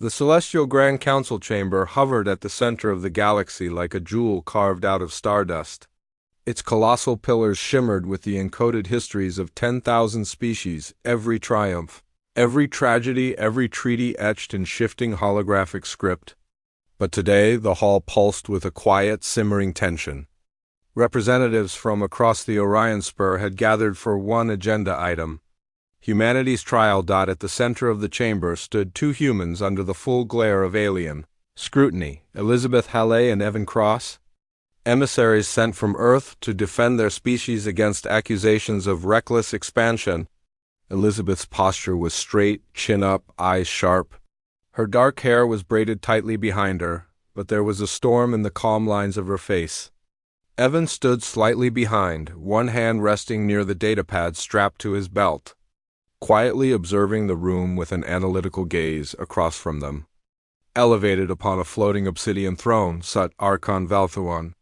The celestial Grand Council chamber hovered at the center of the galaxy like a jewel carved out of stardust. Its colossal pillars shimmered with the encoded histories of 10,000 species, every triumph, every tragedy, every treaty etched in shifting holographic script. But today the hall pulsed with a quiet, simmering tension. Representatives from across the Orion Spur had gathered for one agenda item. Humanity's trial. At the center of the chamber stood two humans under the full glare of alien scrutiny, Elizabeth Halley and Evan Cross, emissaries sent from Earth to defend their species against accusations of reckless expansion. Elizabeth's posture was straight, chin up, eyes sharp. Her dark hair was braided tightly behind her, but there was a storm in the calm lines of her face. Evan stood slightly behind, one hand resting near the datapad strapped to his belt, quietly observing the room with an analytical gaze across from them. Elevated upon a floating obsidian throne sat Archon Valthuon,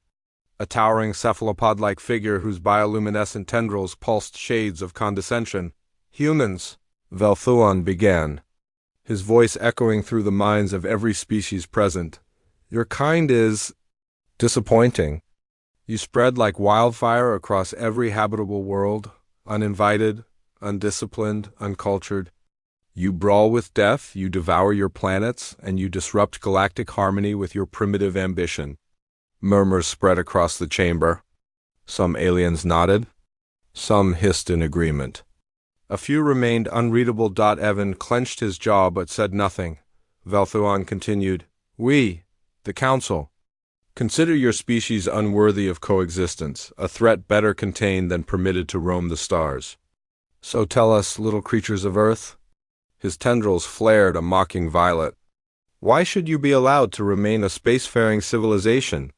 a towering cephalopod-like figure whose bioluminescent tendrils pulsed shades of condescension. "Humans," Valthuon began, his voice echoing through the minds of every species present. "Your kind is disappointing. You spread like wildfire across every habitable world, uninvited, undisciplined, uncultured. You brawl with death, you devour your planets, and you disrupt galactic harmony with your primitive ambition." Murmurs spread across the chamber. Some aliens nodded. Some hissed in agreement. A few remained unreadable. Evan clenched his jaw but said nothing. Valthuon continued, "We, the Council, consider your species unworthy of coexistence, a threat better contained than permitted to roam the stars. So tell us, little creatures of Earth." His tendrils flared a mocking violet. "Why should you be allowed to remain a spacefaring civilization?"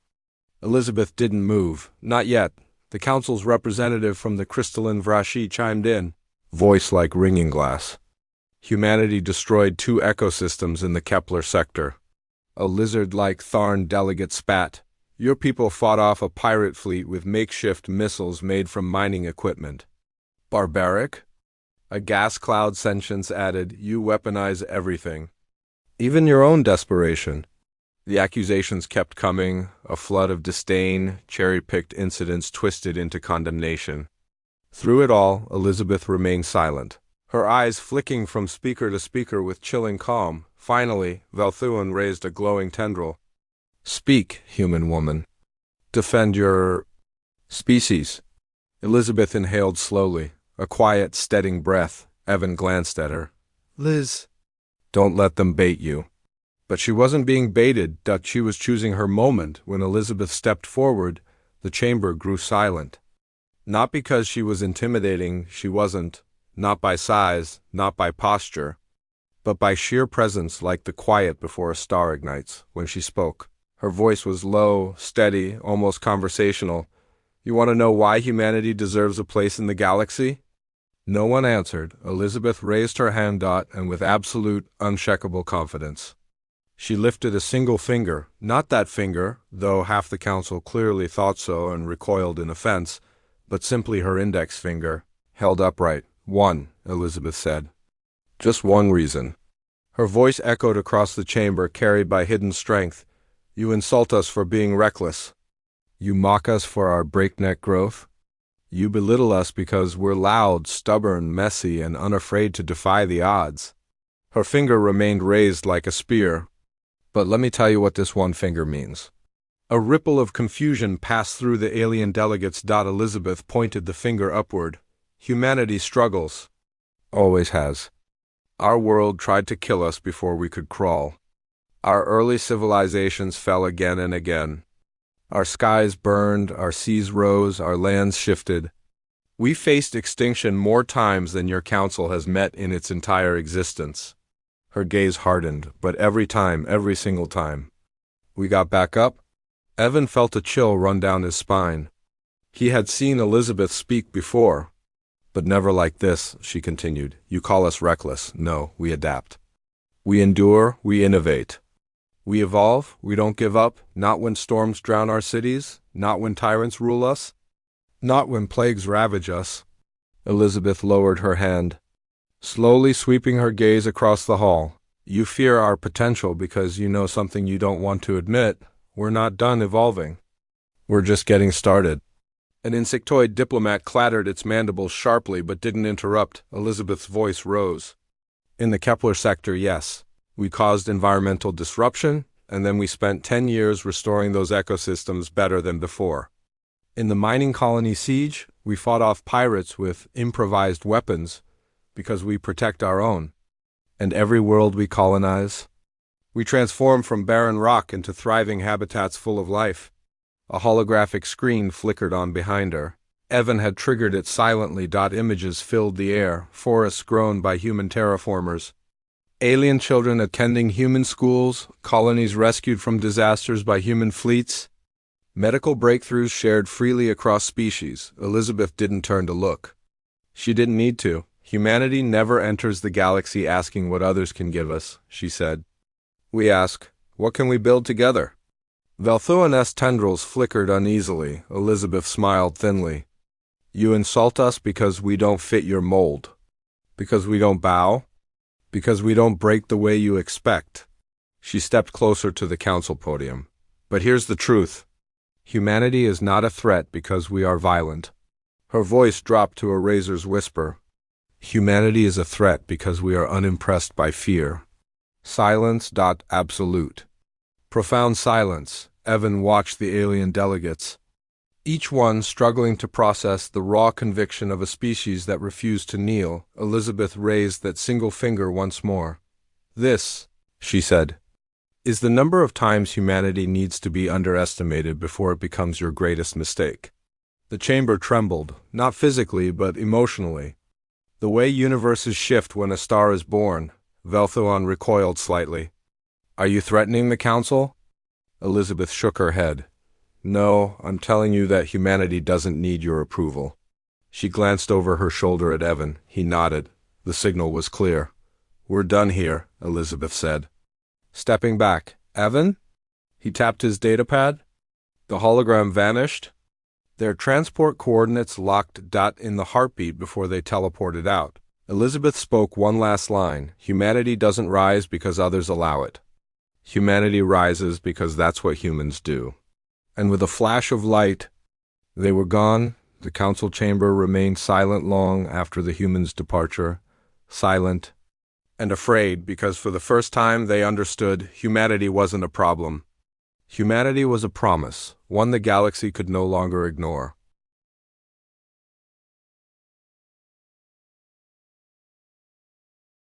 Elizabeth didn't move. Not yet. The Council's representative from the crystalline Vrashi chimed in, voice like ringing glass. "Humanity destroyed two ecosystems in the Kepler sector." A lizard-like Tharn delegate spat. "Your people fought off a pirate fleet with makeshift missiles made from mining equipment." "Barbaric?" A gas cloud sentience added, "You weaponize everything. Even your own desperation." The accusations kept coming, a flood of disdain, cherry-picked incidents twisted into condemnation. Through it all, Elizabeth remained silent, her eyes flicking from speaker to speaker with chilling calm. Finally, Valthuon raised a glowing tendril. "Speak, human woman. Defend your species." Elizabeth inhaled slowly, a quiet, steadying breath. Evan glanced at her. "Liz." "Don't let them bait you." But she wasn't being baited. She was choosing her moment. When Elizabeth stepped forward, the chamber grew silent. Not because she was intimidating, she wasn't. Not by size, not by posture, but by sheer presence, like the quiet before a star ignites. When she spoke, her voice was low, steady, almost conversational. "You want to know why humanity deserves a place in the galaxy?" No one answered. Elizabeth raised her hand, and with absolute, unshakable confidence, she lifted a single finger. Not that finger, though half the Council clearly thought so and recoiled in offense, but simply her index finger, held upright. "One," Elizabeth said. "Just one reason." Her voice echoed across the chamber, carried by hidden strength. "You insult us for being reckless. You mock us for our breakneck growth. You belittle us because we're loud, stubborn, messy, and unafraid to defy the odds." Her finger remained raised like a spear. "But let me tell you what this one finger means." A ripple of confusion passed through the alien delegates. Elizabeth pointed the finger upward. "Humanity struggles. Always has. Our world tried to kill us before we could crawl. Our early civilizations fell again and again. Our skies burned, our seas rose, our lands shifted. We faced extinction more times than your Council has met in its entire existence." Her gaze hardened, but every time, every single time, we got back up. Evan felt a chill run down his spine. He had seen Elizabeth speak before, but never like this. She continued, "You call us reckless. No, we adapt. We endure, we innovate. We evolve, we don't give up, not when storms drown our cities, not when tyrants rule us, not when plagues ravage us." Elizabeth lowered her hand, slowly sweeping her gaze across the hall. You fear our potential because you know something you don't want to admit. We're not done evolving. We're just getting started. An insectoid diplomat clattered its mandibles sharply but didn't interrupt. Elizabeth's voice rose. In the Kepler sector, yes. We caused environmental disruption, and then we spent 10 years restoring those ecosystems better than before. In the mining colony siege, we fought off pirates with improvised weapons because we protect our own. And every world we colonize, we transform from barren rock into thriving habitats full of life. A holographic screen flickered on behind her. Evan had triggered it silently. Images filled the air, forests grown by human terraformers. Alien children attending human schools, colonies rescued from disasters by human fleets. Medical breakthroughs shared freely across species. Elizabeth didn't turn to look. She didn't need to. Humanity never enters the galaxy asking what others can give us, she said. We ask, what can we build together? Velthuan's tendrils flickered uneasily. Elizabeth smiled thinly. You insult us because we don't fit your mold. Because we don't bow. Because we don't break the way you expect. She stepped closer to the council podium. But here's the truth. Humanity is not a threat because we are violent. Her voice dropped to a razor's whisper. Humanity is a threat because we are unimpressed by fear. Silence. Absolute. Profound silence. Evan watched the alien delegates, each one struggling to process the raw conviction of a species that refused to kneel. Elizabeth raised that single finger once more. This, she said, is the number of times humanity needs to be underestimated before it becomes your greatest mistake. The chamber trembled, not physically but emotionally. The way universes shift when a star is born. Velthuan recoiled slightly. Are you threatening the council? Elizabeth shook her head. No, I'm telling you that humanity doesn't need your approval. She glanced over her shoulder at Evan. He nodded. The signal was clear. We're done here, Elizabeth said. Stepping back. Evan? He tapped his datapad. The hologram vanished. Their transport coordinates locked. In the heartbeat before they teleported out. Elizabeth spoke one last line. Humanity doesn't rise because others allow it. Humanity rises because that's what humans do. And with a flash of light, they were gone. The council chamber remained silent long after the humans' departure. Silent and afraid because for the first time they understood humanity wasn't a problem. Humanity was a promise, one the galaxy could no longer ignore.